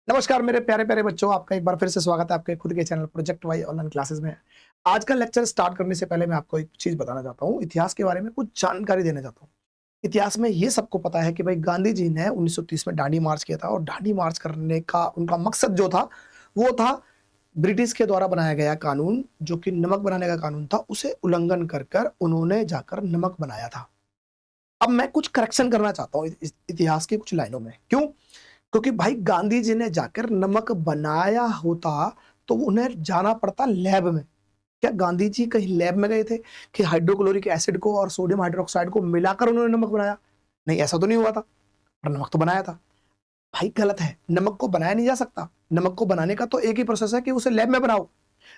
नमस्कार मेरे प्यारे प्यारे बच्चों, आपका एक बार फिर से स्वागत है आपके खुद के channel project Y online classes में। आज का लेक्चर स्टार्ट करने से पहले मैं आपको एक चीज बताना चाहता हूँ, इतिहास के बारे में कुछ जानकारी देना चाहता हूँ। इतिहास में ये सबको पता है कि भाई गांधी जी ने 1930 में दांडी मार्च किया था और दांडी मार्च करने का उनका मकसद जो था वो था ब्रिटिश के द्वारा बनाया गया कानून, जो कि नमक बनाने का कानून था, उसे उल्लंघन कर कर उन्होंने जाकर नमक बनाया था। अब मैं कुछ करेक्शन करना चाहता हूँ इतिहास की कुछ लाइनों में। क्यों? क्योंकि भाई गांधी जी ने जाकर नमक बनाया होता तो उन्हें जाना पड़ता लैब में। क्या गांधी जी कहीं लैब में गए थे कि हाइड्रोक्लोरिक एसिड को और सोडियम हाइड्रोक्साइड को मिलाकर उन्होंने नमक बनाया? नहीं, ऐसा तो नहीं हुआ था। पर नमक तो बनाया था। भाई गलत है, नमक को बनाया नहीं जा सकता। नमक को बनाने का तो एक ही प्रोसेस है कि उसे लैब में बनाओ,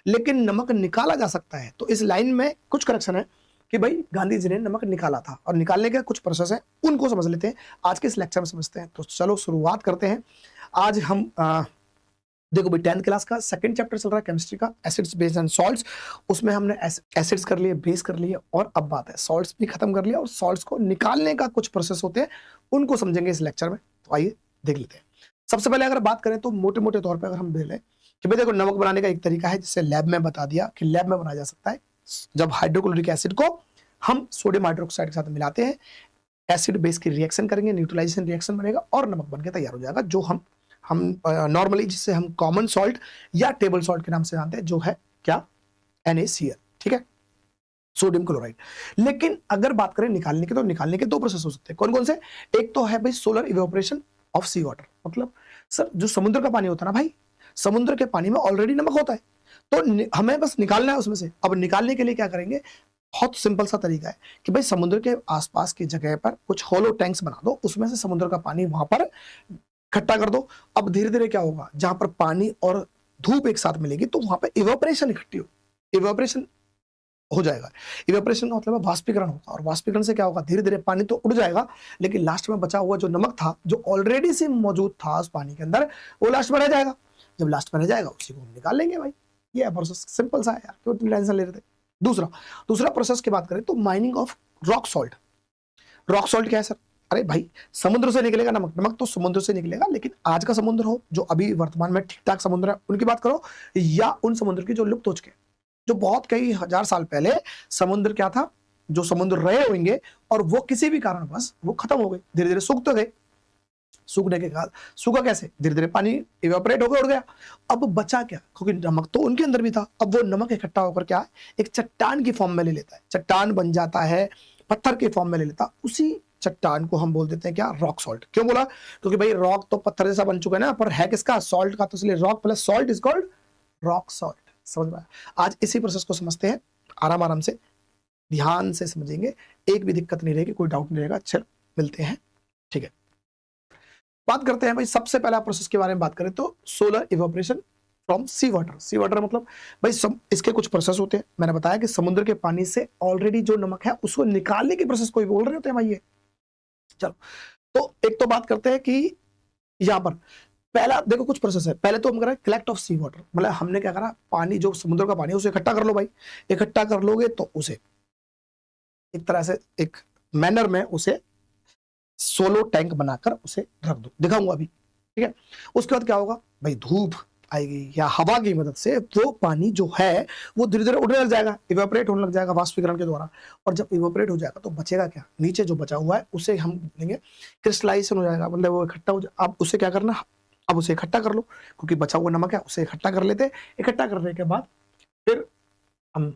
लेकिन नमक निकाला जा सकता है। तो इस लाइन में कुछ करेक्शन है कि भाई गांधी जी ने नमक निकाला था और निकालने के कुछ प्रोसेस है, उनको समझ लेते हैं। आज के इस लेक्चर में समझते हैं। तो चलो शुरुआत करते हैं। आज हम देखो भाई 10th क्लास का सेकंड चैप्टर चल रहा है केमिस्ट्री का, एसिड्स बेस एंड सॉल्ट्स। उसमें हमने एसिड्स कर लिए, बेस कर लिए, और अब बात है सॉल्ट्स भी खत्म कर लिया, और सॉल्ट्स को निकालने का कुछ प्रोसेस होते हैं, उनको समझेंगे इस लेक्चर में। तो आइए देख लेते हैं। सबसे पहले अगर बात करें तो मोटे मोटे तौर पर अगर हम देख लें कि भाई देखो, नमक बनाने का एक तरीका है जिसे लैब में बता दिया कि लैब में बनाया जा सकता है। जब हाइड्रोक्लोरिक एसिड को हम सोडियम हाइड्रोक्साइड के साथ मिलाते हैं, एसिड बेस की रिएक्शन करेंगे, न्यूट्रलाइजेशन रिएक्शन बनेगा और नमक बनके तैयार हो जाएगा, जो हम नॉर्मली जिसे हम कॉमन सॉल्ट या टेबल सॉल्ट के नाम से जानते हैं, जो है क्या? NaCl। ठीक है, सोडियम क्लोराइड। लेकिन अगर बात करें निकालने की, तो निकालने के दो प्रोसेस हो सकते हैं। कौन कौन से? एक तो है भाई solar evaporation of sea water. मतलब सर, जो समुद्र का पानी होता है ना भाई, समुद्र के पानी में ऑलरेडी नमक होता है, तो हमें बस निकालना है उसमें से। अब निकालने के लिए क्या करेंगे? बहुत सिंपल सा तरीका है कि भाई समुद्र के आसपास की जगह पर कुछ होलो टैंक्स बना दो, उसमें से समुद्र का पानी वहां पर इकट्ठा कर दो। अब धीरे धीरे क्या होगा, जहां पर पानी और धूप एक साथ मिलेगी तो वहां पर इवेपोरेशन इकट्ठी हो, इवेपोरेशन हो जाएगा। इवेपोरेशन का मतलब है वाष्पीकरण होगा, और वाष्पीकरण से क्या होगा, धीरे धीरे पानी तो उड़ जाएगा, लेकिन लास्ट में बचा हुआ जो नमक था, जो ऑलरेडी से मौजूद था उस पानी के अंदर, वो लास्ट में रह जाएगा। जब लास्ट में रह जाएगा उसी को हम निकाल लेंगे भाई। ये प्रोसेस सिंपल सा है यार, क्यों इतनी टेंशन ले रहे थे? दूसरा दूसरा प्रोसेस की बात करें तो mining of rock salt. Rock salt क्या है सर? अरे भाई, समुद्र से निकलेगा नमक, नमक तो समुद्र से निकलेगा, लेकिन आज का समुद्र हो, जो अभी वर्तमान में ठीक ठाक समुद्र है, उनकी बात करो, या उन समुद्र की जो लुप्त हो चुके, जो बहुत कई हजार साल पहले समुद्र क्या था, जो समुद्र रहे होंगे, और वो किसी भी कारणवश वो खत्म हो गए, धीरे धीरे सूख तो गए। सूखने के बाद सूखा कैसे? धीरे धीरे पानी इवेपोरेट होकर उड़ गया। अब बचा क्या? क्योंकि नमक तो उनके अंदर भी था। अब वो नमक इकट्ठा होकर क्या है, एक चट्टान की फॉर्म में ले लेता है, चट्टान बन जाता है, पत्थर के फॉर्म में ले लेता। उसी चट्टान को हम बोल देते हैं क्या? Rock salt. क्यों बोला? क्योंकि भाई रॉक तो पत्थर जैसा बन चुका है ना, पर है किसका? सॉल्ट का। तो इसलिए rock plus salt is called rock salt. समझ में आया? आज इसी प्रोसेस को समझते हैं, आराम आराम से ध्यान से समझेंगे, एक भी दिक्कत नहीं रहेगी, कोई डाउट नहीं रहेगा। चल मिलते हैं। ठीक है, बात करते हैं भाई। सबसे पहले प्रोसेस के बारे में बात करें तो solar evaporation from sea water. Sea water मतलब भाई इसके कुछ प्रोसेस होते हैं। मैंने बताया कि समुद्र के पानी से ऑलरेडी जो नमक है उसको निकालने की प्रोसेस कोई बोल रहे होते हैं भाई ये। चलो, तो एक तो बात करते हैं कि यहां पर पहला देखो कुछ प्रोसेस है। पहले तो हम करें कलेक्ट ऑफ सी वाटर, मतलब हमने क्या करा, पानी जो समुद्र का पानी है उसे इकट्ठा कर लो भाई। इकट्ठा कर लोगे तो उसे एक तरह से एक मैनर में उसे सोलो टैंक बनाकर उसे रख दो, दिखाऊंगा अभी। ठीक है, उसके बाद क्या होगा भाई, धूप आएगी या हवा की मदद से वो पानी जो है वो धीरे धीरे उड़ने लग जाएगा, इवेपोरेट होने लग जाएगा वाष्पीकरण के द्वारा। और जब इवेपोरेट हो जाएगा तो बचेगा क्या? नीचे जो बचा हुआ है उसे हम लेंगे क्रिस्टलाइजेशन हो जाएगा, मतलब वो इकट्ठा हो जाए। अब उसे क्या करना, अब उसे इकट्ठा कर लो, क्योंकि बचा हुआ नमक है, उसे इकट्ठा कर लेते हैं। इकट्ठा करने के बाद फिर हम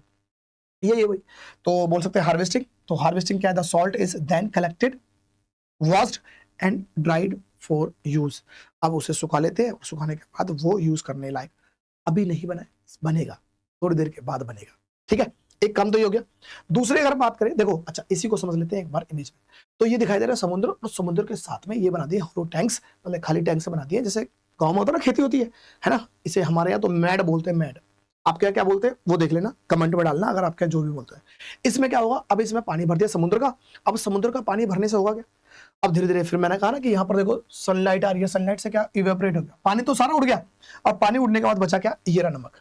ये भाई तो बोल सकते हैं हार्वेस्टिंग। तो हार्वेस्टिंग क्या है? The salt is then collected, washed and dried for use. अब उसे सुखा लेते हैं, और सुखाने के बाद वो यूज करने लायक अभी नहीं बना है, बनेगा थोड़ी देर के बाद बनेगा। ठीक है, एक काम तो ये हो गया। दूसरे अगर बात करें, देखो अच्छा इसी को समझ लेते हैं एक बार इमेज में। तो ये दिखाई दे रहा है समुद्र, और समुद्र के साथ में ये बना दिए होलो टैंक्स, मतलब खाली टैंक से बना दिए, जैसे गाँव में होता है ना, खेती होती है ना। इसे हमारे यहाँ तो मैड बोलते हैं, मैड। आप क्या क्या बोलते हैं वो देख लेना, कमेंट में डालना अगर आपके जो भी बोलते हैं। इसमें क्या होगा, अब इसमें पानी भर दिया समुद्र का। अब समुद्र का पानी भरने से होगा क्या? अब धीरे धीरे फिर मैंने कहा ना कि यहाँ पर देखो सनलाइट आ रही है, सनलाइट से क्या इवेपोरेट हो गया, पानी तो सारा उड़ गया। अब पानी उड़ने के बाद बचा क्या? ये रहा नमक।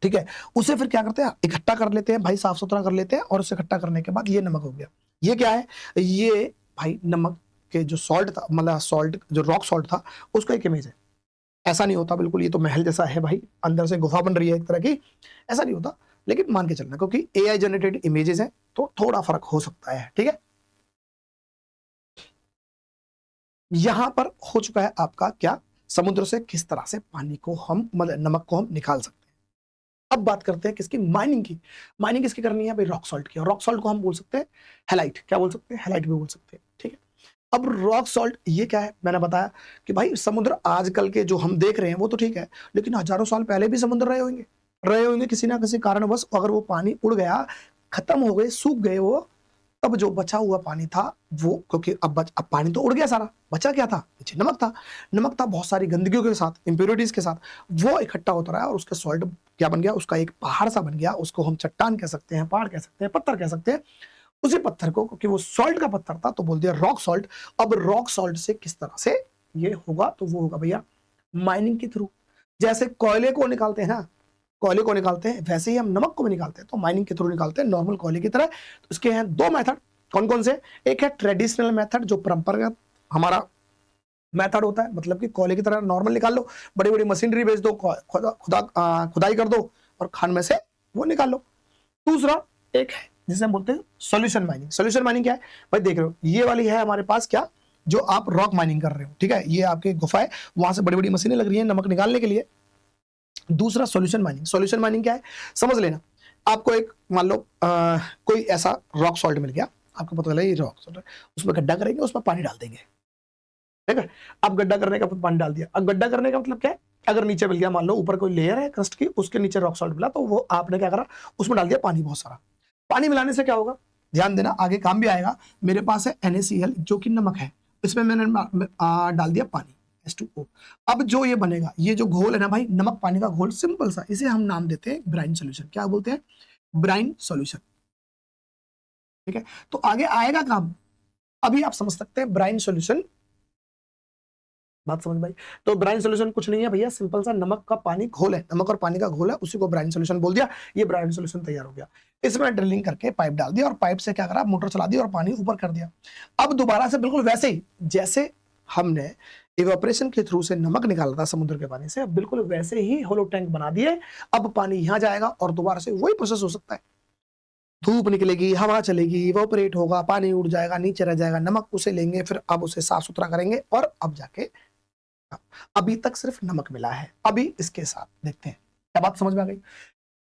ठीक है, उसे फिर क्या करते हैं, इकट्ठा कर लेते हैं भाई, साफ सुथरा कर लेते हैं, और उसे इकट्ठा करने के बाद ये नमक हो गया। ये क्या है? ये भाई नमक के जो सॉल्ट था, मतलब सॉल्ट जो रॉक सॉल्ट था, उसका एक इमेज है। ऐसा नहीं होता बिल्कुल, ये तो महल जैसा है भाई, अंदर से गुफा बन रही है एक तरह की, ऐसा नहीं होता। लेकिन मान के चलना, क्योंकि एआई जनरेटेड इमेजेस हैं तो थोड़ा फर्क हो सकता है, ठीक है। यहां पर हो चुका है आपका क्या, समुद्र से किस तरह से पानी को हम, मतलब नमक को हम निकाल सकते हैं। अब बात करते हैं किसकी, माइनिंग की। माइनिंग किसकी करनी है भाई, रॉक सॉल्ट की। और रॉक सॉल्ट को हम बोल सकते हैं हैलाइट, क्या बोल सकते हैं, हैलाइट भी बोल सकते हैं, ठीक है। अब रॉक सॉल्ट ये क्या है, मैंने बताया कि भाई समुद्र आजकल के जो हम देख रहे हैं वो तो ठीक है, लेकिन हजारों साल पहले भी समुद्र रहे होंगे किसी ना किसी कारणवश। अगर वो पानी उड़ गया, खत्म हो गए, सूख गए वो, तब जो बचा हुआ पानी था वो, क्योंकि अब पानी तो उड़ गया सारा, बचा क्या था, नीचे नमक था। नमक था बहुत सारी गंदगियों के साथ, इंप्योरिटीज के साथ, वो इकट्ठा होता रहा और उसका सॉल्ट क्या बन गया, उसका एक पहाड़ सा बन गया। उसको हम चट्टान कह सकते हैं, पहाड़ कह सकते हैं, पत्थर कह सकते हैं। उसी पत्थर को, क्योंकि वो सॉल्ट का पत्थर था तो बोल दिया रॉक सॉल्ट। अब रॉक सॉल्ट से किस तरह से ये होगा, तो वो होगा भैया माइनिंग के थ्रू। जैसे कोयले को निकालते हैं ना, कोयले को निकालते हैं, वैसे ही हम नमक को भी निकालते हैं, तो माइनिंग के थ्रू निकालते हैं, नॉर्मल कोयले की तरह। तो इसके हैं दो मेथड, कौन कौन से, एक है ट्रेडिशनल मेथड, जो परंपरागत हमारा मेथड होता है, मतलब कि कोयले की तरह नॉर्मल निकाल लो, बड़ी बड़ी मशीनरी भेज दो, खुदाई कर दो और खान में से वो निकाल लो। दूसरा एक है जिसे हम बोलते हैं सॉल्यूशन माइनिंग। सॉल्यूशन माइनिंग क्या है भाई, देख रहे हो ये वाली है हमारे पास क्या, जो आप रॉक माइनिंग कर रहे हो, ठीक है, ये आपकी गुफा है, वहां से बड़ी बड़ी मशीनें लग रही है नमक निकालने के लिए। दूसरा सॉल्यूशन माइनिंग। सॉल्यूशन माइनिंग क्या है, समझ लेना, आपको एक मान लो कोई ऐसा रॉक सॉल्ट मिल गया, आपको पता चला ये रॉक सॉल्ट है, उसमें गड्ढा करेंगे, उसमें पानी डाल देंगे, ठीक है। अब गड्ढा करने का पानी डाल दिया, अब गड्ढा करने का मतलब क्या है, अगर नीचे मिल गया, मान लो ऊपर कोई लेयर है क्रस्ट की, उसके नीचे रॉक सॉल्ट मिला, तो वो आपने क्या करा, उसमें डाल दिया पानी बहुत सारा। पानी मिलाने से क्या होगा, ध्यान देना, आगे काम भी आएगा। मेरे पास है NaCl जो कि नमक है, इसमें मैंने डाल दिया पानी H2O। अब जो ये बनेगा, ये जो घोल है ना भाई, नमक पानी का घोल, सिंपल सा, इसे हम नाम देते हैं ब्राइन सोल्यूशन। क्या बोलते हैं, ब्राइन सोल्यूशन, ठीक है। तो आगे आएगा काम, अभी आप समझ सकते हैं ब्राइन सोल्यूशन, बात समझ भाई। तो ब्राइन सोल्यूशन कुछ नहीं है भैया, सिंपल सा नमक का पानी घोल है, नमक और पानी का घोल है, उसी को ब्राइन सोल्यूशन बोल दिया, ये ब्राइन सोल्यूशन तैयार हो गया। इसमें ड्रिलिंग करके पाइप डाल दिया और पाइप से क्या करा, मोटर चला दी और पानी ऊपर कर दिया। अब दोबारा से बिल्कुल वैसे ही जैसे हमने इवेपोरेशन के थ्रू से नमक निकाला था समुद्र के पानी से, अब बिल्कुल वैसे ही होलो टैंक बना दिए। अब पानी यहां जाएगा और दोबारा से वही प्रोसेस हो सकता है, धूप निकलेगी, हवा चलेगी, इवेपोरेट होगा, पानी उड़ जाएगा, नीचे रह जाएगा नमक, उसे लेंगे, फिर अब उसे साफ सुथरा करेंगे और अब जाके, अभी तक सिर्फ नमक मिला है। अभी इसके साथ देखते हैं, क्या बात समझ में आ गई।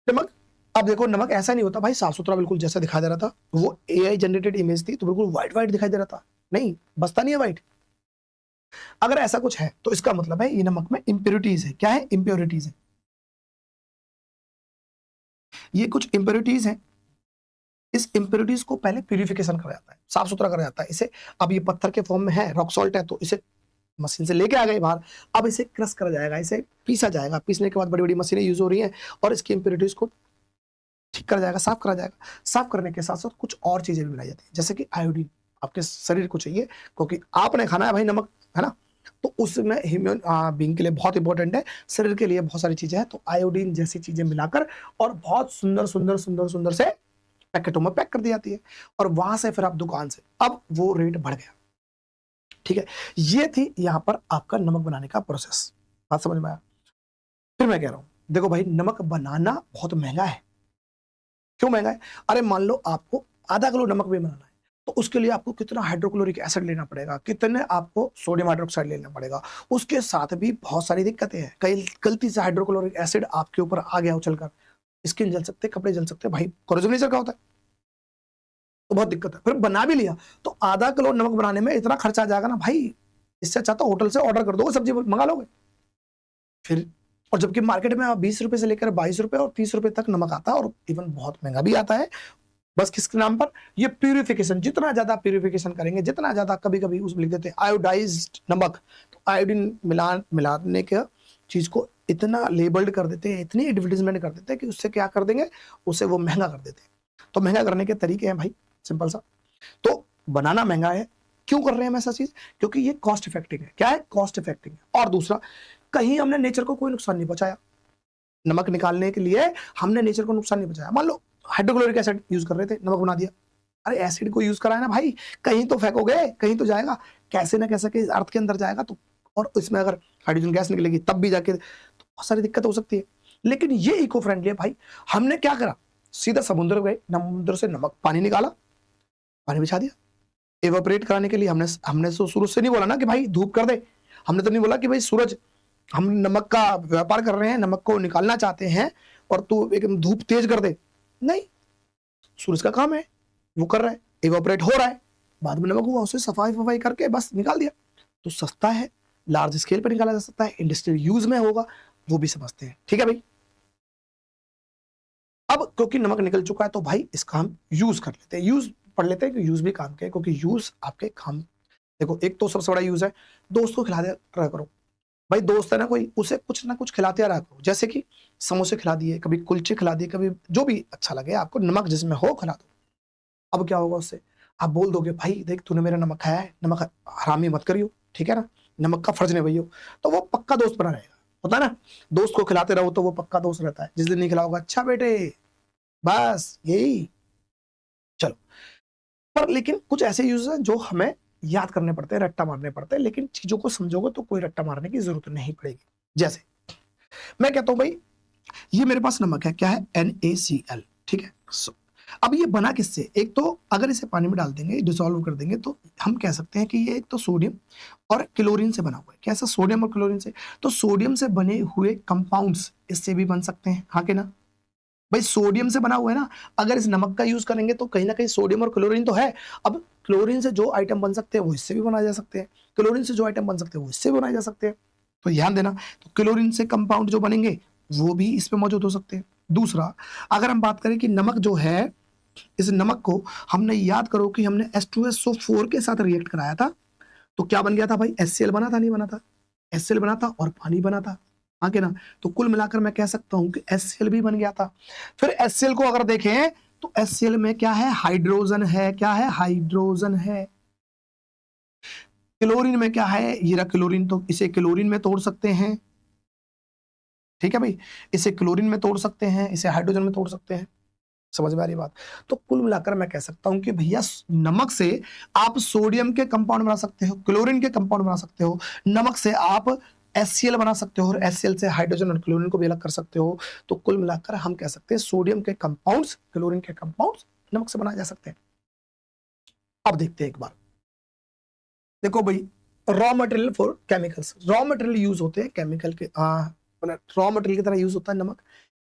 नमक, अब देखो नमक ऐसा नहीं होता भाई साफ सुथरा बिल्कुल जैसा दिखाई दे रहा था, वो एआई जनरेटेड इमेज थी तो बिल्कुल व्हाइट व्हाइट दिखाई दे रहा था, नहीं बसता नहीं है व्हाइट। अगर ऐसा कुछ है तो इसका मतलब है ये नमक में इंप्योरिटीज है। क्या है, इंप्योरिटीज है, ये कुछ इंप्योरिटीज है। इस इंप्योरिटीज को पहले प्यूरिफिकेशन करा जाता है, साफ सुथरा करा जाता है इसे। अब ये पत्थर के फॉर्म में है, रॉक सॉल्ट है, तो इसे मशीन से लेके आ गए बाहर। अब इसे क्रश करा जाएगा, इसे पीसा जाएगा, पीसने के बाद बड़ी बड़ी मशीनें यूज हो रही हैं और इसकी इंप्योरिटीज को ठीक करा जाएगा, साफ करा जाएगा। साफ करने के साथ साथ कुछ और चीजें भी मिलाई जाती है, जैसे कि आयोडीन, आपके शरीर को चाहिए, क्योंकि आपने खाना है भाई नमक, है ना, तो उसमें ह्यूमन बीइंग के लिए बहुत इंपॉर्टेंट है, शरीर के लिए बहुत सारी चीजें हैं। तो आयोडीन जैसी चीजें मिलाकर और बहुत सुंदर सुंदर सुंदर सुंदर से पैकेटों में पैक कर दी जाती है, और वहां से फिर आप दुकान से, अब वो रेट बढ़ गया, ठीक है। ये थी यहां पर आपका नमक बनाने का प्रोसेस, बात समझ में आया। फिर मैं कह रहा हूं, देखो भाई नमक बनाना बहुत महंगा है। क्यों महंगा है, अरे मान लो आपको आधा किलो नमक भी बनाना है, तो उसके लिए आपको कितना हाइड्रोक्लोरिक एसिड लेना पड़ेगा, कितने आपको सोडियम हाइड्रोक्साइड लेना पड़ेगा, उसके साथ भी बहुत सारी दिक्कतें हैं। कई गलती से हाइड्रोक्लोरिक एसिड आपके ऊपर आ गया उछलकर, स्किन जल सकते, कपड़े जल सकते, भाई कोरोजन नेचर का होता है, तो बहुत दिक्कत है। फिर बना भी लिया तो आधा किलो नमक बनाने में इतना खर्चा आ जाएगा ना भाई, इससे अच्छा तो होटल से ऑर्डर कर दोगे, सब्जी मंगा लोगे फिर। और जबकि मार्केट में 20 रुपए से लेकर 22 रुपए और 30 रुपए तक नमक आता है, और इवन बहुत महंगा भी आता है। बस किसके नाम पर, ये प्यूरिफिकेशन, जितना ज्यादा प्यूरिफिकेशन करेंगे, जितना ज्यादा, कभी कभी उसमें लिख देते हैं आयोडाइज्ड नमक, तो आयोडीन मिलाने के चीज को इतना लेबल्ड कर देते हैं, इतनी एडवर्टीजमेंट कर देते हैं कि उससे क्या कर देंगे, उसे वो महंगा कर देते हैं। तो महंगा करने के तरीके हैं भाई, सिंपल सा। तो बनाना महंगा है, क्यों कर रहे हैं हम ऐसा चीज, क्योंकि ये कॉस्ट इफेक्टिव है। क्या है, कॉस्ट इफेक्टिव है। और दूसरा, कहीं हमने नेचर को कोई नुकसान नहीं पहुंचाया, नमक निकालने के लिए हमने नेचर को नुकसान नहीं पहुंचाया। मान लो हाइड्रोक्लोरिक एसिड यूज कर रहे थे, नमक बना दिया, अरे एसिड को यूज करा है ना भाई, कहीं तो फेंकोगे, कहीं तो जाएगा, कैसे ना कैसे के अर्थ के अंदर जाएगा, तो और इसमें अगर हाइड्रोजन गैस निकलेगी तब भी जाके तो बहुत सारी दिक्कत हो सकती है। लेकिन ये इको फ्रेंडली है भाई। हमने क्या करा, सीधा समुद्र गए, समुद्र से नमक पानी निकाला, पानी बिछा दिया। एवापोरेट कराने के लिए हमने तो सूरज से नहीं बोला ना कि भाई धूप कर दे, हमने तो नहीं बोला कि भाई सूरज, हम नमक का व्यापार कर रहे हैं, नमक को निकालना चाहते हैं और तू एकदम धूप तेज कर दे, नहीं, सूरज का काम है, वो कर रहा है, एवापोरेट हो रहा है, बाद में नमक हुआ, उसे सफाई करके बस निकाल दिया। तो सस्ता है, लार्ज स्केल पर निकाला जा सकता है, इंडस्ट्रियल यूज में होगा, वो भी समझते हैं। ठीक है भाई। अब क्योंकि नमक निकल चुका है तो भाई इसका हम यूज कर लेते हैं, यूज पढ़ लेते हैं कि यूज भी काम के, क्योंकि यूज आपके काम, देखो एक तो सबसे बड़ा यूज है, दोस्त को खिला दे रहा करो भाई, दोस्त है ना कोई, उसे कुछ ना कुछ खिलाते रहा करो, जैसे कि समोसे खिला दिए, कभी कुलचे खिला दिए, कभी जो भी अच्छा लगे आपको, नमक जिसमें हो खिला दो। अब क्या होगा उससे, आप बोल दोगे भाई देख तूने मेरा नमक खाया है, नमक हरामी मत करियो, ठीक है ना, नमक का फर्ज निभाइयो, तो वो पक्का दोस्त बना रहेगा। होता है ना, दोस्त को खिलाते रहो तो वो पक्का दोस्त रहता है, जिस दिन नहीं खिलाओगा अच्छा बेटे, बस यही। चलो, पर लेकिन कुछ ऐसे यूज हैं जो हमें याद करने पड़ते हैं, रट्टा मारने पड़ते हैं, लेकिन चीजों को समझोगे तो कोई रट्टा मारने की जरूरत नहीं पड़ेगी। जैसे मैं कहता हूं भाई ये मेरे पास नमक है, क्या है, NaCl, ठीक है। अब ये बना किससे, एक तो अगर इसे पानी में डाल देंगे, डिसॉल्व कर देंगे, तो हम कह सकते हैं कि ये एक तो सोडियम और क्लोरीन से बना हुआ है। कैसा, सोडियम और क्लोरीन से, तो सोडियम से बने हुए कंपाउंड्स इससे भी बन सकते हैं, हाँ के ना भाई, सोडियम से बना हुआ है ना, अगर इस नमक का यूज करेंगे तो कहीं ना कहीं सोडियम और क्लोरीन तो है। अब क्लोरीन से जो आइटम बन सकते हैं वो इससे भी बनाए जा सकते हैं, क्लोरीन से जो आइटम बन सकते हैं वो इससे भी बनाए जा सकते हैं, तो ध्यान देना। तो क्लोरीन से कंपाउंड जो बनेंगे वो भी इसमें मौजूद हो सकते हैं। दूसरा, अगर हम बात करें कि नमक जो है, इस नमक को हमने, याद करो कि हमने H2SO4 के साथ रिएक्ट कराया था, तो क्या बन गया था भाई, HCl बना था, नहीं बना था, HCl बना था और पानी बना था, आगे ना। तो कुल मिलाकर मैं कह सकता हूं कि HCl भी बन गया था। फिर HCl को अगर देखें तो HCl में क्या है, हाइड्रोजन है, क्या है, हाइड्रोजन है। क्लोरीन में क्या है, ये रहा क्लोरीन, तो इसे क्लोरीन में तोड़ सकते हैं, ठीक है भाई, इसे क्लोरीन में तोड़ सकते हैं, इसे हाइड्रोजन में तोड़ सकते हैं। समझ में आ रही बात। तो कुल मिलाकर मैं कह सकता हूं कि भैया नमक से आप सोडियम के कंपाउंड बना सकते हो, क्लोरीन के कंपाउंड बना सकते हो, नमक से आप HCl बना सकते हो, और HCl से हाइड्रोजन और क्लोरीन को भी अलग कर सकते हो। तो कुल मिलाकर हम कह सकते हैं सोडियम के कंपाउंड्स, क्लोरीन के कंपाउंड्स नमक से बनाए जा सकते हैं। अब देखते हैं एक बार, देखो भाई, raw material for chemicals, raw material use होते हैं केमिकल के, रॉ मटेरियल की तरह यूज होता है नमक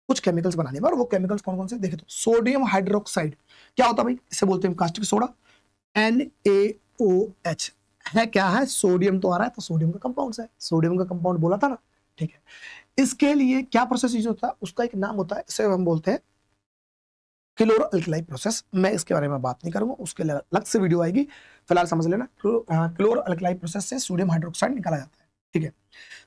कुछ केमिकल्स बनाने में। और वो केमिकल्स कौन कौन से, देखे तो सोडियम हाइड्रोक्साइड, क्या होता है भाई, इसे बोलते हैं कास्टिक सोडा, NaOH है, क्या है, सोडियम तो आ रहा है, तो सोडियम का कंपाउंड है, सोडियम का कंपाउंड बोला था ना, ठीक है। इसके लिए क्या प्रोसेस यूज होता है, उसका एक नाम होता है, इसे हम बोलते हैं क्लोरो अल्कलाई प्रोसेस। मैं इसके बारे में बात नहीं करूंगा, उसके लिए अलग से वीडियो आएगी, फिलहाल समझ लेना। क्लोरो अल्कलाई प्रोसेस से सोडियम हाइड्रोक्साइड निकाला जाता है, ठीक है।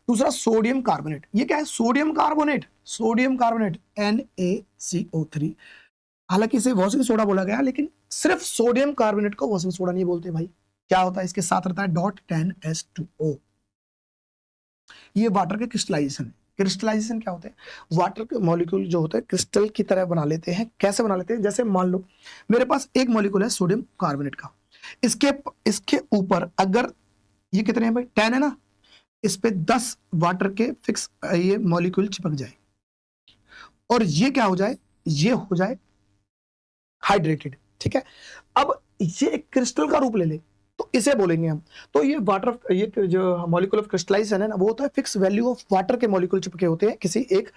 दूसरा सोडियम कार्बोनेट, ये क्या है, sodium carbonate, sodium carbonate NaCO3, हालांकि इसे वॉशिंग सोडा बोला गया, लेकिन सिर्फ सोडियम कार्बोनेट को वॉशिंग सोडा नहीं बोलते भाई। क्या होता है, इसके साथ रहता है .10H2O, ये वाटर के क्रिस्टलाइजेशन है। क्रिस्टलाइजेशन क्या होते हैं, वाटर के मॉलिक्यूल जो होते हैं क्रिस्टल की तरह बना लेते हैं। कैसे बना लेते हैं, जैसे मान लो मेरे पास एक मॉलिक्यूल है सोडियम कार्बोनेट का, इसके इसके ऊपर अगर ये कितने हैं भाई, 10 है ना, इस पे 10 वाटर के फिक्स ये मॉलिक्यूल चिपक जाए, और ये क्या हो जाए, ये हो जाए हाइड्रेटेड, ठीक है। अब ये एक क्रिस्टल का रूप ले ले तो इसे बोलेंगे हम, तो ये वाटर, ये जो मॉलिक्यूल ऑफ क्रिस्टलाइजेशन है ना, वो होता है फिक्स वैल्यू ऑफ वाटर के मॉलिक्यूल चिपके होते हैं किसी एक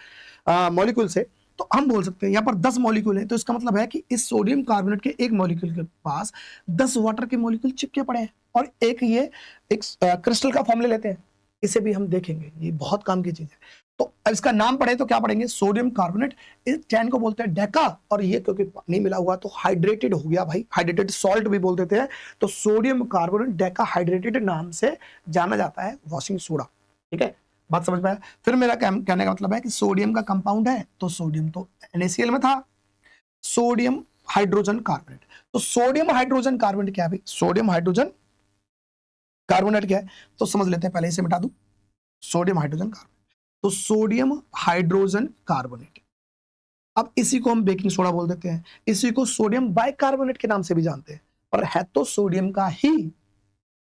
मॉलिक्यूल से। तो हम बोल सकते हैं यहाँ पर 10 मॉलिक्यूल है, तो इसका मतलब है कि इस सोडियम कार्बोनेट के एक मॉलिक्यूल के पास 10 वाटर के मॉलिक्यूल चिपके पड़े हैं, और एक ये एक क्रिस्टल का फॉर्म ले लेते हैं। इसे भी हम देखेंगे, ये बहुत काम की चीज है। तो इसका नाम पढ़े तो क्या पढ़ेंगे, सोडियम कार्बोनेट, इस चैन को बोलते हैं डेका, और ये क्योंकि पानी मिला हुआ तो हाइड्रेटेड हो गया भाई, हाइड्रेटेड सॉल्ट भी बोल देते हैं। तो सोडियम कार्बोनेट डेका हाइड्रेटेड नाम से जाना जाता है वॉशिंग सोडा, ठीक है, बात समझ में आया। फिर मेरा कहने का मतलब है कि सोडियम का कंपाउंड है, तो सोडियम तो NaCl में था, सोडियम हाइड्रोजन कार्बोनेट, तो सोडियम हाइड्रोजन कार्बोनेट क्या है भाई, सोडियम हाइड्रोजन कार्बोनेट क्या है, तो समझ लेते हैं, पहले इसे मिटा दूं, सोडियम हाइड्रोजन कार्बोनेट, तो सोडियम हाइड्रोजन कार्बोनेट। अब इसी को हम बेकिंग सोडा बोल देते हैं, इसी को सोडियम बाइकार्बोनेट के नाम से भी जानते हैं, पर है तो सोडियम का ही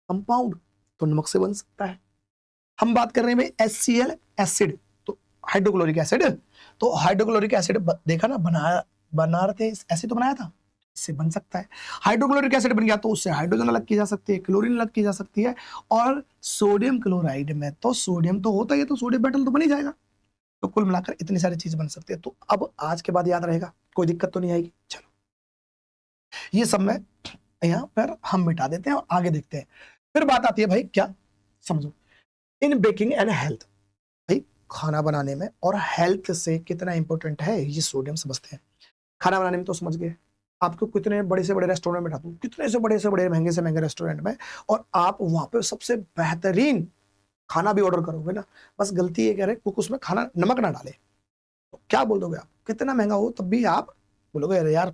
कंपाउंड, तो नमक से बन सकता है। हम बात कर रहे हैं भाई HCl एसिड, तो हाइड्रोक्लोरिक एसिड, तो हाइड्रोक्लोरिक एसिड देखा ना, बना रहे थे, ऐसे तो बनाया था, इससे बन सकता है। हाइड्रोक्लोरिक एसिड बन गया तो उससे हाइड्रोजन अलग की जा सकती है, क्लोरीन अलग की जा सकती है, और सोडियम क्लोराइड में तो सोडियम तो होता ही है, तो सोडियम मेटल तो बन ही जाएगा। तो कुल मिलाकर इतनी सारी चीज बन सकती है। तो अब आज के बाद याद रहेगा, कोई दिक्कत तो नहीं आएगी। चलो, ये सब में यहाँ पर हम मिटा देते हैं और आगे देखते हैं। फिर बात आती है भाई, क्या समझो, इन बेकिंग एंड हेल्थ, भाई खाना बनाने में और हेल्थ से कितना इंपॉर्टेंट है ये सोडियम समझते हैं। खाना बनाने में तो समझ गए, आपको कितने बड़े से बड़े रेस्टोरेंट में डालू, कितने से बड़े महंगे से महंगे रेस्टोरेंट में, और आप वहां पे सबसे बेहतरीन खाना भी ऑर्डर करोगे ना, बस गलती ये कह रहे कुक उसमें खाना नमक ना डाले, तो क्या बोल दोगे आप, कितना महंगा हो तब भी आप बोलोगे अरे यार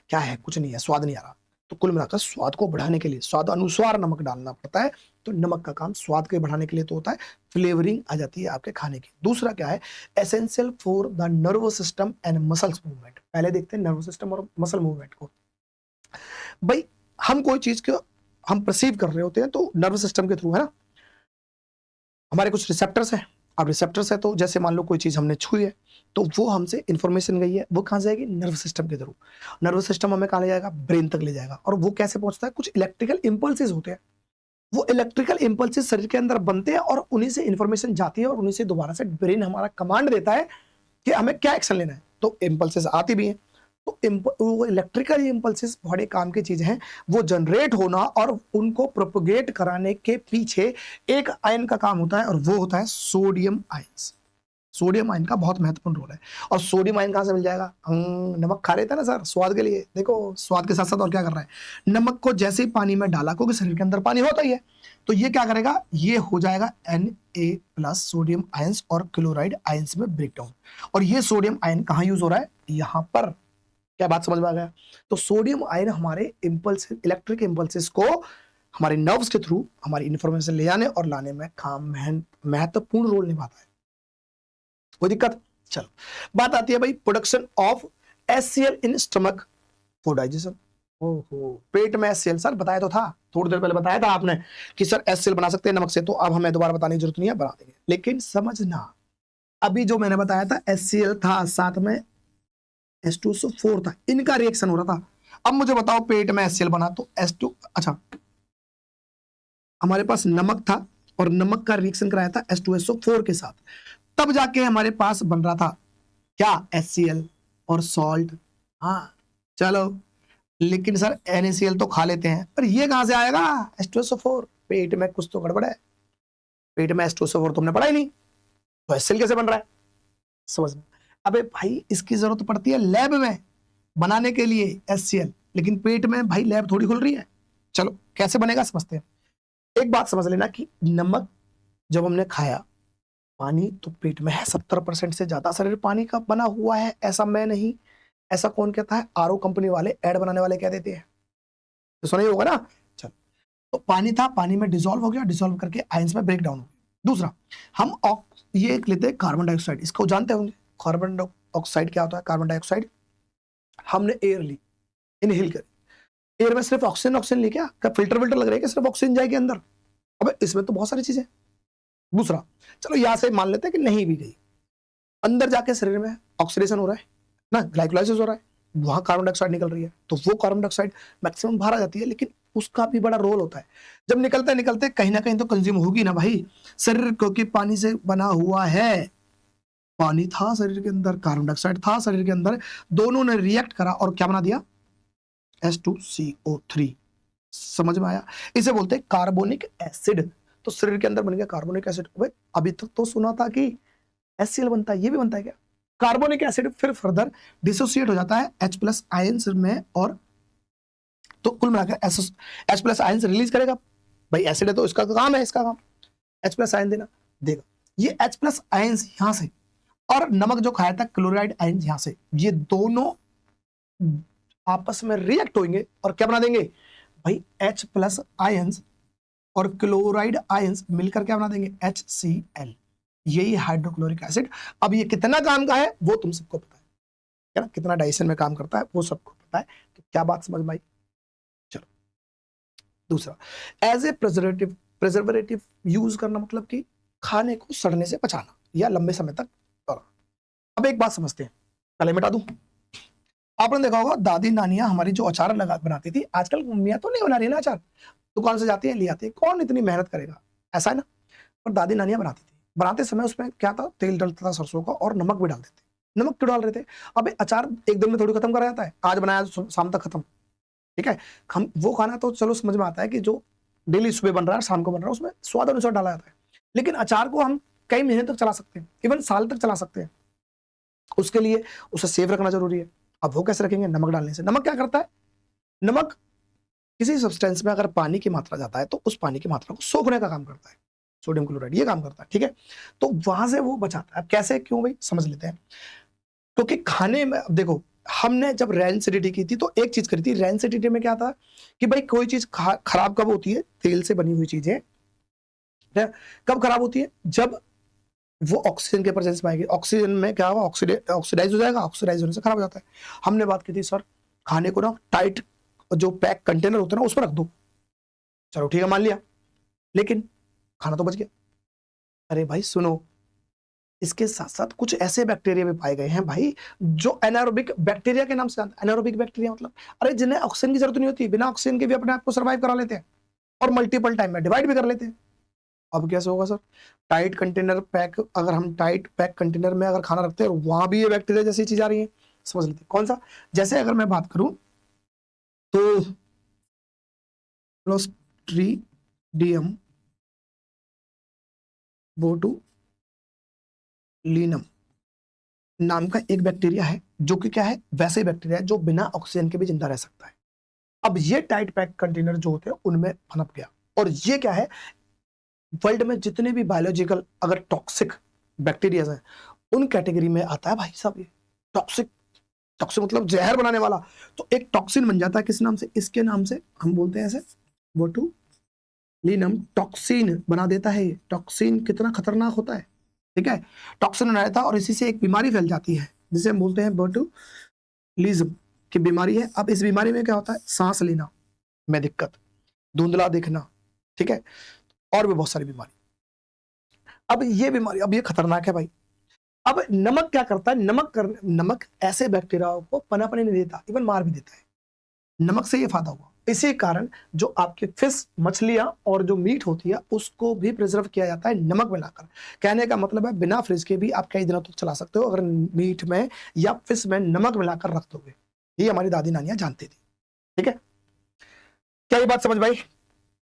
क्या है, कुछ नहीं है, स्वाद नहीं आ रहा। तो कुल मिलाकर स्वाद को बढ़ाने के लिए स्वाद अनुसार नमक डालना पड़ता है। तो नमक का काम स्वाद के बढ़ाने के लिए तो होता है, फ्लेवरिंग आ जाती है आपके खाने की। दूसरा क्या है, essential for the nervous system and muscles movement. पहले देखते हैं नर्वस सिस्टम और मसल मूवमेंट को। भाई हम कोई चीज को हम परसीव कर रहे होते हैं तो नर्वस सिस्टम के थ्रू, है ना, हमारे कुछ रिसेप्टर्स हैं। अब रिसेप्टर्स है तो जैसे मान लो कोई चीज हमने छुई है, तो वो हमसे इंफॉर्मेशन गई है, वो कहां जाएगी, नर्वस सिस्टम के थ्रू। नर्वस सिस्टम हमें कहां ले जाएगा, ब्रेन तक ले जाएगा। और वो कैसे पहुंचता है, कुछ इलेक्ट्रिकल इंपल्सेस होते हैं, वो इलेक्ट्रिकल इंपल्सेस शरीर के अंदर बनते हैं और उन्हीं से इंफॉर्मेशन जाती है और उन्हीं से दोबारा से ब्रेन हमारा कमांड देता है कि हमें क्या एक्शन लेना है। तो इंपल्सेस आती भी हैं, तो वो इलेक्ट्रिकल इंपल्सेस बड़े काम की चीज हैं। वो जनरेट होना और उनको प्रोपोगेट कराने के पीछे एक आयन का काम होता है, और वो होता है सोडियम आयंस। सोडियम आयन का बहुत महत्वपूर्ण रोल है। और सोडियम आयन कहां से मिल जाएगा, नमक खा रहे थे ना सर स्वाद के लिए, देखो स्वाद के साथ साथ और क्या कर रहा है, नमक को जैसे ही पानी में डाला, क्योंकि शरीर के अंदर पानी होता ही है, तो ये क्या करेगा, ये हो जाएगा Na+ सोडियम आयंस और क्लोराइड आयंस में ब्रेकडाउन। और ये सोडियम आयन कहां यूज हो रहा है, यहां पर। क्या बात समझ में आ गया। तो सोडियम आयन हमारे इम्पल्स, इलेक्ट्रिक इम्पल्सेस को हमारे नर्व्स के थ्रू हमारी इंफॉर्मेशन ले जाने और लाने में काम महत्वपूर्ण रोल निभाता है। कोई दिक्कत, चलो बात आती है भाई production of HCl in stomach for digestion. ओहो, पेट में HCl, सर बताया तो था, थोड़ी देर पहले बताया था आपने कि सर HCl बना सकते हैं नमक से, तो अब हमें दोबारा बताने की जरूरत नहीं है, बना देंगे। लेकिन समझना, अभी जो मैंने बताया था HCl था, साथ में H2SO4 था, इनका रिएक्शन हो रहा था। अब मुझे बताओ पेट में HCl बना तो H2, अच्छा हमारे पास नमक था और नमक का रिएक्शन कराया था H2SO4 के साथ, तब जाके हमारे पास बन रहा था क्या, HCl और सॉल्ट। हाँ चलो, लेकिन सर NaCl तो खा लेते हैं, पर ये कहां से आएगा H2SO4, पेट में कुछ तो गड़बड़ है, पेट में H2SO4 तुमने पढ़ा ही नहीं, तो HCl कैसे बन रहा है, समझ में। अबे भाई इसकी जरूरत पड़ती है लैब में बनाने के लिए HCl, लेकिन पेट में भाई लैब थोड़ी खुल रही है। चलो कैसे बनेगा समझते हैं। एक बात समझ लेना कि नमक जब हमने खाया, पानी तो पेट में है, 70% से ज्यादा शरीर पानी का बना हुआ है, ऐसा मैं नहीं, ऐसा कौन कहता है, RO कंपनी वाले, ऐड बनाने वाले कह देते हैं, तो सुना ही होगा ना। चल, तो पानी था, पानी में डिसॉल्व हो गया, डिसॉल्व करके आयंस में ब्रेक डाउन हो गया। दूसरा, हम ये एक लेते हैं कार्बन डाइऑक्साइड, इसको जानते होंगे, कार्बन डाइऑक्साइड क्या होता है, कार्बन डाइऑक्साइड हमने एयर ली, इनहेल करी, एयर में सिर्फ ऑक्सीजन ऑक्सीजन ली, क्या फिल्टर विल्टर लग रहा है कि सिर्फ ऑक्सीजन जाएगी अंदर, अब इसमें तो बहुत सारी चीजें। दूसरा, चलो यहां से मान लेते हैं कि नहीं भी गई, अंदर जाके शरीर में ऑक्सीडेशन हो रहा है ना, ग्लाइकोलाइसिस हो रहा है, वहां कार्बन डाइऑक्साइड निकल रही है, तो वो कार्बन डाइऑक्साइड मैक्सिमम बाहर आ जाती है, लेकिन उसका भी बड़ा रोल होता है। जब निकलते निकलते कहीं ना कहीं तो कंज्यूम होगी ना भाई, शरीर क्योंकि पानी से बना हुआ है, पानी था शरीर के अंदर, कार्बन डाइऑक्साइड था शरीर के अंदर, दोनों ने रिएक्ट करा और क्या बना दिया, H2CO3। समझ में आया, इसे बोलते हैं कार्बोनिक एसिड। तो शरीर के अंदर बन गया कार्बोनिक एसिड। अभी तक तो सुना था कि HCl बनता है, ये भी बनता है क्या, कार्बोनिक एसिड फिर फर्दर डिसोसिएट हो जाता है H+ आयंस में, और तो कुल मिलाकर H+ आयंस रिलीज करेगा। भाई एसिड है तो इसका काम है, इसका काम H+ आयन देना, देगा। ये H+ आयंस यहां से, और नमक जो खाया था क्लोराइड आयंस यहां से, ये दोनों आपस में रिएक्ट होंगे और क्या बना देंगे भाई, H+ आयंस और क्लोराइड आयंस मिलकर क्या बना देंगे, HCl, यही हाइड्रोक्लोरिक एसिड। अब ये कितना काम का है वो तुम सबको पता है ना, कितना डाइजेशन में काम करता है वो सबको पता है। तो क्या बात समझ में आई। चलो दूसरा, as a preservative, preservative use करना मतलब कि खाने को सड़ने से बचाना या लंबे समय तक रखना। अब एक बात समझते हैं, पहले मिटा दूं। आपने देखा होगा दादी नानियां हमारी जो अचार लगा बनाती थी, आजकल मम्मियां तो नहीं बना रही ना अचार, दुकान से जाती है ले आती है, कौन इतनी मेहनत करेगा, ऐसा है ना। पर दादी नानियां बनाती थी, बनाते समय उसमें क्या था, तेल डलता था सरसों का और नमक भी डालते थे। नमक क्यों डाल रहे थे? अबे अचार एक दिन में थोड़ी खत्म करा जाता है, आज बनाया तो शाम तक खत्म, ठीक है। हम वो खाना तो चलो समझ में आता है कि जो डेली सुबह बन रहा है शाम को बन रहा है उसमें स्वाद अनुसार डाला जाता है, लेकिन अचार को हम कई महीने तक चला सकते हैं, इवन साल तक चला सकते हैं। उसके लिए उसे सेफ रखना जरूरी है। अब वो कैसे रखेंगे? नमक डालने से। नमक क्या करता है? नमक किसी सब्सटेंस में अगर पानी की मात्रा जाता है तो उस पानी की मात्रा को सोखने का काम करता है, सोडियम क्लोराइड ये काम करता है, ठीक है। तो वहां से वो बचाता है। अब कैसे, क्यों भाई, समझ लेते हैं। क्योंकि खाने में, अब देखो, हमने जब रैंसिडिटी की थी तो एक चीज करी थी। रैंसिडिटी में क्या था कि भाई कोई चीज खराब कब होती है? तेल से बनी हुई चीजें कब खराब होती है? जब वो ऑक्सीजन के प्रेजेंस में आएगी। ऑक्सीजन में क्या होगा? ऑक्सीडाइज हो जाएगा, ऑक्सीडाइज होने से खराब हो जाता है। हमने बात की थी सर खाने को ना टाइट जो पैक कंटेनर होता है ना उसमें रख दो, चलो ठीक है मान लिया, लेकिन खाना तो बच गया। अरे भाई सुनो, इसके साथ साथ कुछ ऐसे बैक्टीरिया भी पाए गए हैं भाई जो एनारोबिक बैक्टीरिया के नाम से जानते हैं। एनारोबिक बैक्टीरिया मतलब अरे जिन्हें ऑक्सीजन की जरूरत नहीं होती, बिना ऑक्सीजन के भी अपने आप को सर्वाइव करा लेते हैं और मल्टीपल टाइम में डिवाइड भी कर लेते हैं। अब कैसे होगा सर? टाइट कंटेनर पैक, अगर हम टाइट पैक कंटेनर में अगर खाना रखते हैं और वहां भी ये बैक्टीरिया जैसी चीज आ रही है, समझ लेते हैं कौन सा। जैसे अगर मैं बात करूं तो क्लोस्ट्रीडियम बोटुलिनम नाम का एक बैक्टीरिया है जो कि क्या है, वैसे बैक्टीरिया है जो बिना ऑक्सीजन के भी जिंदा रह सकता है। अब ये टाइट पैक कंटेनर जो होते हैं उनमें पनप गया, और ये क्या है, वर्ल्ड में जितने भी बायोलॉजिकल अगर टॉक्सिक बैक्टीरिया हैं उन कैटेगरी में आता है भाई साहब ये। टॉक्सिक, टॉक्सिक मतलब जहर बनाने वाला। तो एक टॉक्सिन बन जाता है किस नाम से? इसके नाम से हम बोलते हैं ऐसे, बोटुलिनम टॉक्सिन बना देता है। टॉक्सिन कितना खतरनाक होता है, ठीक है। टॉक्सिन बना देता है और इसी से एक बीमारी फैल जाती है जिसे हम बोलते हैं बोटुलिज्म की बीमारी है। अब इस बीमारी में क्या होता है? सांस लेना में दिक्कत, धुंधला दिखना, ठीक है, और भी बहुत सारी बीमारी। अब ये बीमारी, अब ये खतरनाक है भाई। अब नमक क्या करता है? नमक ऐसे बैक्टीरिया को पनपने नहीं देता, इवन मार भी देता है। नमक से ये फायदा हुआ। इसी कारण जो आपके फिश, मछलियां और जो मीट होती है उसको भी प्रिजर्व किया जाता है नमक मिलाकर। कहने का मतलब है बिना फ्रिज के भी आप कई दिनों तक चला सकते हो अगर मीट में या फिश में नमक मिलाकर रख दोगे। ये हमारी दादी नानियां जानती थी, ठीक है। क्या ये बात समझ भाई?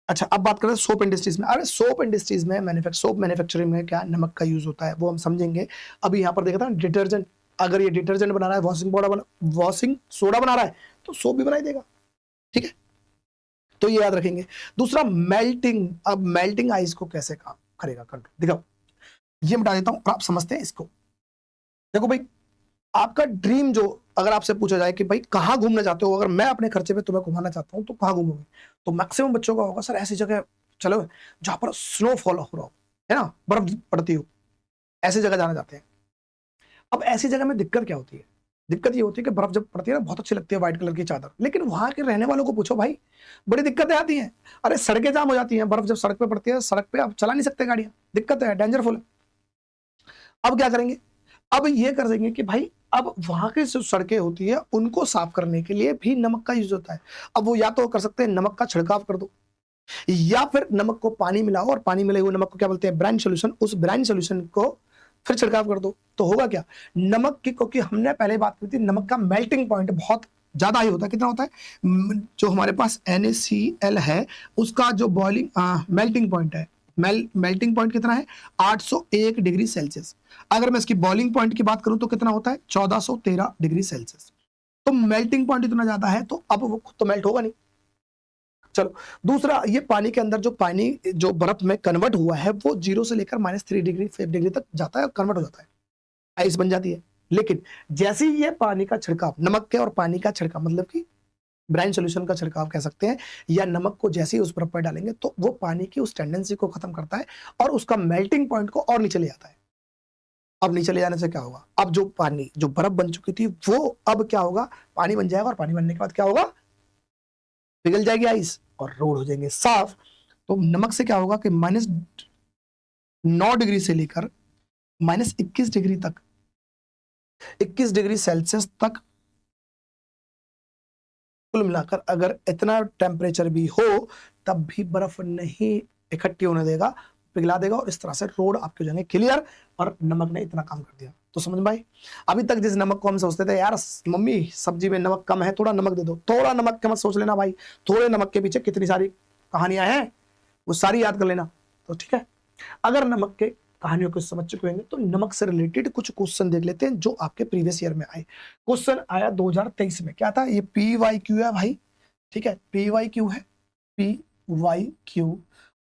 अच्छा अब बात करें सोप इंडस्ट्रीज में। अरे सोप इंडस्ट्रीज में सोप मैन्युफैक्चरिंग में क्या नमक का यूज होता है वो हम समझेंगे। अभी यहाँ पर देखा था डिटर्जेंट, अगर ये डिटर्जेंट बना रहा है, वॉशिंग सोडा बना रहा है तो सोप भी बनाई देगा, ठीक है। तो ये याद रखेंगे। दूसरा मेल्टिंग। अब मेल्टिंग आइस को कैसे काम करेगा कंट्रोल, देखो ये मिटा देता हूं और आप समझते हैं इसको। देखो भाई, आपका ड्रीम जो, अगर आपसे पूछा जाए कि भाई कहाँ घूमना चाहते हो, अगर मैं अपने खर्चे पे तुम्हें घुमाना चाहता हूँ तो कहाँ घूमोगे, तो मैक्सिमम बच्चों का होगा सर ऐसी जगह चलो जहां पर स्नोफॉल हो रहा हो, है ना, बर्फ पड़ती हो, ऐसी जगह जाना चाहते हैं। अब ऐसी जगह में दिक्कत क्या होती है? दिक्कत ये होती है कि बर्फ जब पड़ती है ना बहुत अच्छी लगती है, व्हाइट कलर की चादर, लेकिन वहां के रहने वालों को पूछो भाई, बड़ी दिक्कतें आती हैं। अरे सड़कें जाम हो जाती हैं, बर्फ जब सड़क पे पड़ती है, सड़क पे आप चला नहीं सकते गाड़ियां, दिक्कत है, डेंजरफुल है। अब क्या करेंगे? अब ये कर देंगे कि भाई अब वहां की जो सड़कें होती है उनको साफ करने के लिए भी नमक का यूज होता है। अब वो या तो कर सकते हैं नमक का छिड़काव कर दो, या फिर नमक को पानी मिलाओ और पानी मिले हुए नमक को क्या बोलते हैं, ब्राइन सोल्यूशन, उस ब्राइन सोल्यूशन को फिर छिड़काव कर दो। तो होगा क्या, नमक की, क्योंकि हमने पहले बात की थी नमक का मेल्टिंग पॉइंट बहुत ज्यादा ही होता है। कितना होता है? जो हमारे पास NaCl है उसका जो बॉइलिंग मेल्टिंग पॉइंट है, मेल्टिंग पॉइंट कितना है? 801 डिग्री सेल्सियस। अगर मैं इसकी बॉइलिंग पॉइंट की बात करूं तो कितना होता है? 1413 डिग्री सेल्सियस। तो मेल्टिंग पॉइंट इतना ज्यादा है तो अब वो खुद तो मेल्ट होगा नहीं। चलो दूसरा, ये पानी के अंदर जो पानी जो बर्फ में कन्वर्ट हुआ है वो 0 से लेकर -3 डिग्री 5 डिग्री तक जाता है और कन्वर्ट हो जाता है, आइस बन जाती है। लेकिन जैसे ही ये पानी का छिड़काव, नमक के और पानी का छिड़काव मतलब कि ब्राइन सोल्यूशन का छिड़काव कह सकते हैं, या नमक को जैसे ही उस बर्फ पर डालेंगे तो वो पानी की उस टेंडेंसी को खत्म करता है और उसका मेल्टिंग पॉइंट को और नीचे ले जाता है। अब नीचे ले जाने से क्या होगा? अब जो पानी, जो बर्फ बन चुकी थी वो अब क्या होगा, पानी बन जाएगा, और पानी बनने के बाद क्या होगा, पिघल जाएगी आइस और रोड हो जाएंगे साफ। तो नमक से क्या होगा कि 9 डिग्री से लेकर -21 डिग्री तक, 21 डिग्री सेल्सियस तक कुल मिलाकर अगर इतना टेम्परेचर भी हो तब भी बर्फ नहीं इकट्ठी होने देगा, पिघला देगा और इस तरह से रोड आपके हो जाएंगे क्लियर। और नमक ने इतना काम कर दिया। तो समझ में भाई, अभी तक जिस नमक को हम सोचते थे यार मम्मी सब्जी में नमक कम है, थोड़ा नमक दे दो, थोड़ा नमक के मत सोच लेना भाई, थोड़े नमक के पीछे कितनी सारी कहानियां हैं वो सारी याद कर लेना। तो ठीक है, अगर नमक के कहानियों को समझ चुके होंगे तो नमक से रिलेटेड कुछ क्वेश्चन देख लेते हैं जो आपके प्रीवियस ईयर में आए। क्वेश्चन आया 2023 में, क्या था ये, PYQ है भाई, ठीक है, PYQ है, PYQ,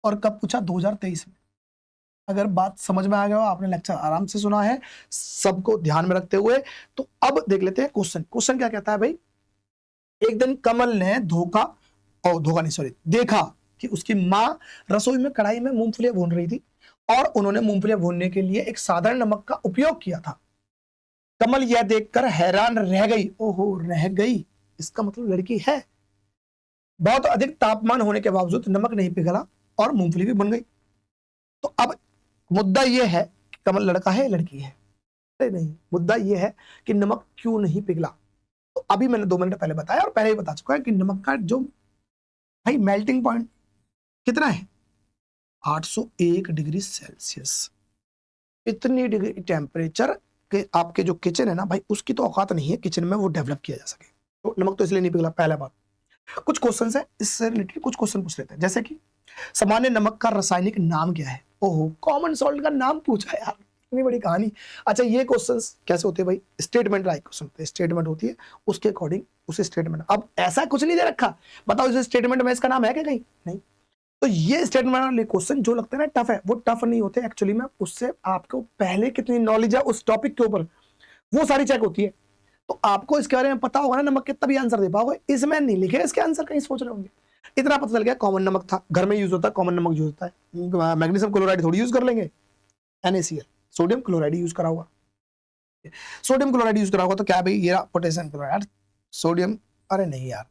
और कब पूछा, 2023 में। अगर बात समझ में आ गया हो, आपने लेक्चर आराम से सुना है सबको ध्यान में रखते हुए, तो अब देख लेते हैं क्वेश्चन। क्वेश्चन क्या कहता है भाई, एक दिन कमल ने देखा कि उसकी माँ रसोई में कढ़ाई में मूंगफलियां भून रही थी और उन्होंने मूंगफलियां भूनने के लिए एक साधारण नमक का उपयोग किया था। कमल यह देखकर हैरान रह गई, ओहो रह गई, इसका मतलब लड़की है। बहुत अधिक तापमान होने के बावजूद नमक नहीं पिघला और मूंगफली भी बन गई। तो अब मुद्दा यह है कि कमल लड़का है लड़की है, नहीं, मुद्दा यह है कि नमक क्यों नहीं पिघला। तो अभी मैंने 2 मिनट पहले बताया और पहले ही बता चुका है कि नमक का जो भाई मेल्टिंग पॉइंट कितना है, 801 डिग्री सेल्सियस। इतनी डिग्री टेम्परेचर के आपके जो किचन है ना भाई, उसकी तो औकात नहीं है किचन में वो डेवलप किया जा सके। तो नमक तो इसलिए नहीं पिघला, पहला बात। कुछ क्वेश्चन है इससे रिलेटेड, कुछ क्वेश्चन पूछ लेते हैं, जैसे कि सामान्य नमक का रासायनिक नाम क्या है। ओहो, कॉमन सॉल्ट का नाम पूछा यार, इतनी बड़ी कहानी। अच्छा, ये क्वेश्चंस कैसे होते हैं भाई, स्टेटमेंट लाइक क्वेश्चन होते हैं, स्टेटमेंट होती है उसके अकॉर्डिंग उसे स्टेटमेंट। अब ऐसा कुछ नहीं दे रखा, बताओ इस स्टेटमेंट में इसका नाम है क्या कहीं, नहीं। तो ये स्टेटमेंट वाले क्वेश्चन जो लगते हैं ना टफ है, वो टफ नहीं होते एक्चुअली में, उससे आपको पहले कितनी नॉलेज है उस टॉपिक के ऊपर वो सारी चेक होती है। तो आपको इसके बारे में पता होगा ना नमक के, तभी आंसर दे पाओगे। इसमें नहीं लिखे इसके आंसर, कहीं सोच रहे होंगे। इतना पता चल गया कॉमन नमक था, घर में यूज होता है, कॉमन नमक यूज होता है। मैग्नीशियम क्लोराइड थोड़ी यूज कर लेंगे, NaCl, सोडियम क्लोराइड यूज करा हुआ, सोडियम क्लोराइड यूज करा होगा तो क्या भाई ये रहा पोटेशियम क्लोराइड, सोडियम, अरे नहीं यार,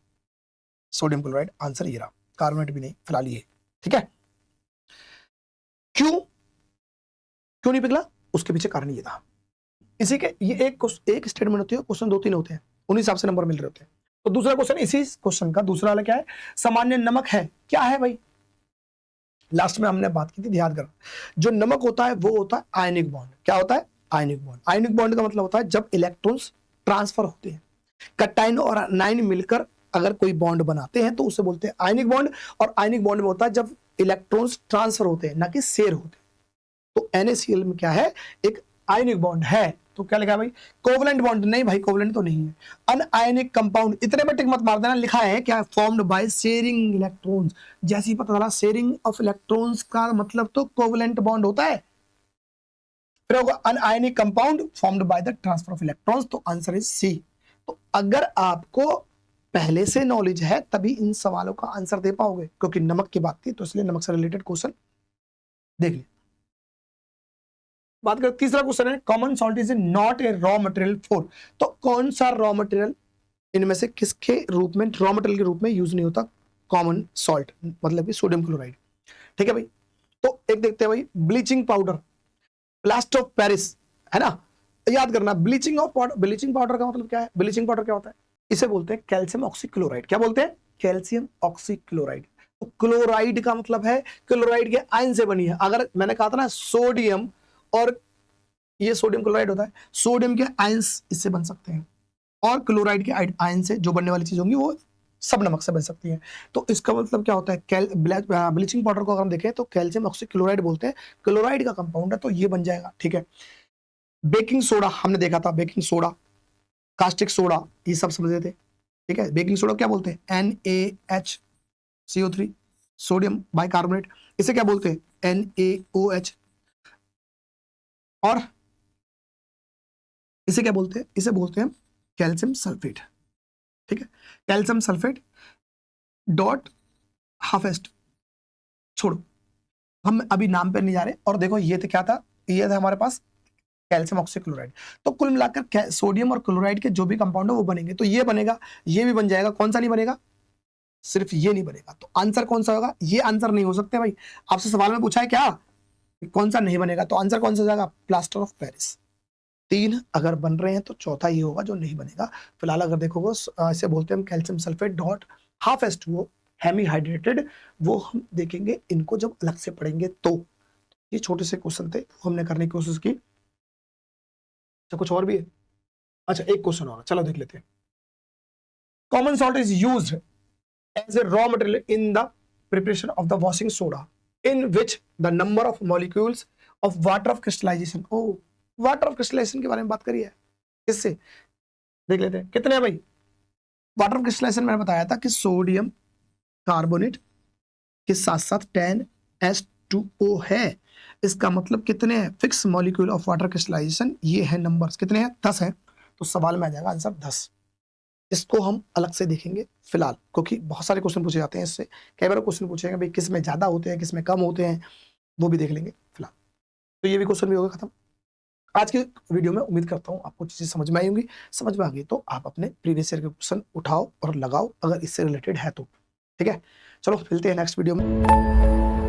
सोडियम क्लोराइड आंसर ये रहा, कार्बोनेट भी नहीं फिलहाल ये, ठीक है। क्यों नहीं पिघला, उसके पीछे कारण ये था। इसी के ये एक स्टेटमेंट होती है, क्वेश्चन 2-3 होते हैं, उन हिसाब से नंबर मिल रहे होते हैं। तो दूसरा क्वेश्चन, इसी क्वेश्चन का दूसरा वाला क्या है, सामान्य नमक है, क्या है भाई, लास्ट में हमने बात की थी, ध्यान करो। जो नमक होता है वो होता है आयनिक बॉन्ड। क्या होता है, आयनिक बॉन्ड। आयनिक बॉन्ड का मतलब होता है जब इलेक्ट्रॉन्स ट्रांसफर होते हैं, कैटायन और एनायन मिलकर अगर कोई बॉन्ड बनाते हैं तो उसे बोलते हैं आयनिक बॉन्ड। और आयनिक बॉन्ड में होता है जब इलेक्ट्रॉन्स ट्रांसफर होते हैं, ना कि शेयर होते हैं। तो NaCl में क्या है, एक आयनिक बॉन्ड है। तो क्या लिखा है भाई, कोवलेंट बॉन्ड, नहीं भाई कोवलेंट तो नहीं है। अनआयनिक कंपाउंड, इतने में टिक मत मार देना, लिखा है क्या, फॉर्म्ड बाय शेयरिंग इलेक्ट्रॉन्स। जैसे ही पता चला शेयरिंग ऑफ इलेक्ट्रॉन्स का मतलब तो कोवलेंट बॉन्ड होता है। फिर होगा an ionic compound formed by the transfer of electrons, तो आंसर इज सी। तो अगर आपको पहले से नॉलेज है तभी इन सवालों का आंसर दे पाओगे, क्योंकि नमक की बात थी तो इसलिए नमक से रिलेटेड क्वेश्चन देख लिया। बात करें तीसरा क्वेश्चन है, common salt is not a raw material for. तो कौन सा रॉ मटेरियल इनमें से किसके रूप में, रॉ मटेरियल के रूप में यूज नहीं होता कॉमन सॉल्ट, मतलब कि सोडियम क्लोराइड, ठीक है भाई। तो एक देखते हैं भाई, bleaching powder, plaster of Paris, है ना, याद करना। ब्लीचिंग पाउडर का मतलब क्या है, ब्लीचिंग पाउडर क्या होता है, इसे बोलते हैं कैल्शियम ऑक्सीक्लोराइड। क्या बोलते हैं, कैल्शियम ऑक्सीक्लोराइड। तो क्लोराइड का मतलब है क्लोराइड के आयन से बनी है। अगर मैंने कहा था ना सोडियम, और ये सोडियम क्लोराइड होता है, सोडियम के आयंस इससे बन सकते हैं, और क्लोराइड के आयन से जो बनने वाली चीज होंगी वो सब नमक से बन सकती है। तो इसका मतलब क्या होता है, ब्लीचिंग पाउडर को अगर हम देखें तो कैल्शियम ऑक्सीक्लोराइड बोलते हैं, क्लोराइड का कंपाउंड है, तो ये बन जाएगा, ठीक है। बेकिंग सोडा हमने देखा था, बेकिंग सोडा, कास्टिक सोडा, ये सब समझे थे, ठीक है। बेकिंग सोडा क्या बोलते हैं, NaCO3, सोडियम बाइकार्बोनेट, इसे क्या बोलते हैं, NaOH। और इसे क्या बोलते हैं, इसे बोलते हैं कैल्शियम सल्फेट, ठीक है। कैल्शियम सल्फेट डॉट हाफेस्ट, छोड़ो, हम अभी नाम पे नहीं जा रहे। और देखो ये तो क्या था, ये था हमारे पास कैल्शियम ऑक्सीक्लोराइड। तो कुल मिलाकर सोडियम और क्लोराइड के जो भी कंपाउंड है वो बनेंगे। तो ये बनेगा, ये भी बन जाएगा, कौन सा नहीं बनेगा, सिर्फ ये नहीं बनेगा। तो आंसर कौन सा होगा, ये आंसर नहीं हो सकते भाई। आपसे सवाल में पूछा है क्या, कौन सा नहीं बनेगा, तो आंसर कौन सा जाएगा, प्लास्टर ऑफ पेरिस। 3 अगर बन रहे हैं तो चौथा ही होगा जो नहीं बनेगा। फिलहाल अगर देखोगे इसे बोलते हैं हम calcium sulphate dot half H2O hemi hydrated, वो हम देखेंगे इनको जब अलग से पढ़ेंगे। तो ये छोटे से क्वेश्चन थे, वो हमने करने की कोशिश की। अच्छा कुछ और भी है? अच्छा एक क्वेश्चन और, चलो देख लेते हैं। Common salt is used as a raw material in the preparation of the washing soda in which the number of molecules of water of crystallisation. Oh, water of crystallisation के बारे में बात करिए, इससे देख लेते हैं कितने हैं भाई। वाटर ऑफ क्रिस्टलाइजेशन मैंने बताया था कि सोडियम कार्बोनेट के साथ साथ 10H2O है। इसका मतलब कितने हैं, fix molecule of water crystallisation, ये है नंबर्स कितने हैं, 10 है। तो सवाल में आ जाएगा आंसर 10। इसको हम अलग से देखेंगे फिलहाल, क्योंकि बहुत सारे क्वेश्चन पूछे जाते हैं इससे। कई बार क्वेश्चन पूछेंगे भाई किस में ज्यादा होते हैं किस में कम होते हैं, वो भी देख लेंगे फिलहाल। तो ये भी क्वेश्चन भी होगा खत्म। आज की वीडियो में उम्मीद करता हूँ आपको चीजें समझ में आई होंगी। समझ में आ गई तो आप अपने प्रीवियस ईयर के क्वेश्चन उठाओ और लगाओ, अगर इससे रिलेटेड है तो। ठीक है, चलो मिलते हैं नेक्स्ट वीडियो में।